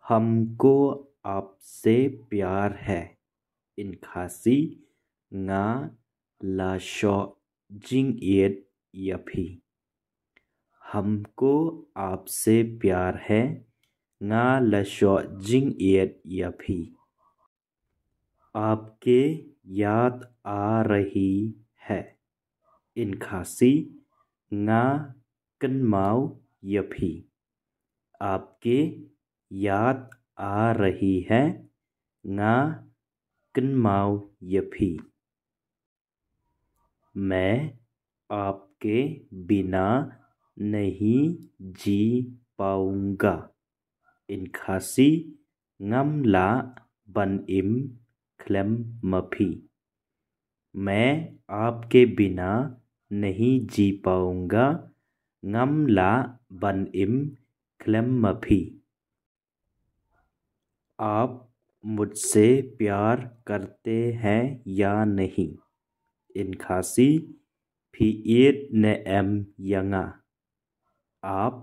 हमको आपसे प्यार है। In Khasi nga lasho jing yet yapi। हमको आपसे प्यार है nga lasho jing yet yapi। आपके याद आ रही है। In Khasi nga kenmau yapi। आपके याद आ रही है nga kenmau yapi। मैं आपके बिना नहीं जी पाऊंगा। In Khasi ngam la ban im klem mapi। मैं आपके बिना नहीं जी पाऊंगा ngam la ban im klem mapi। आप मुझसे प्यार करते हैं या नहीं। In Khasi phiit neem yanga। आप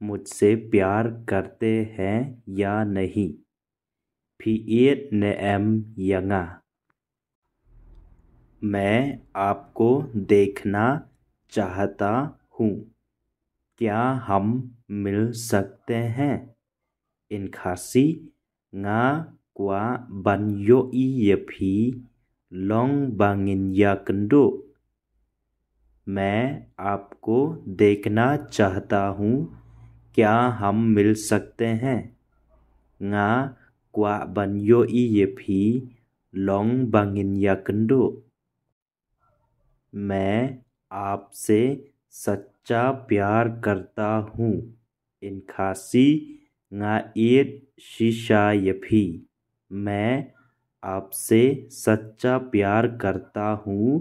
मुझसे प्यार करते हैं या नहीं। phiit neem yanga। मैं आपको देखना चाहता हूँ। क्या हम मिल सकते हैं। In Khasi nga kwa ban yoi yapi long bangin ya kendo। मैं आपको देखना चाहता हूँ। क्या हम मिल सकते हैं। nga kwa ban yoi yapi long bangin ya kendo। मैं आपसे सच्चा प्यार करता हूँ। In Khasi nga it shisha yapi। मैं आपसे सच्चा प्यार करता हूँ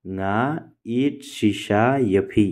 nga it shisha yapi।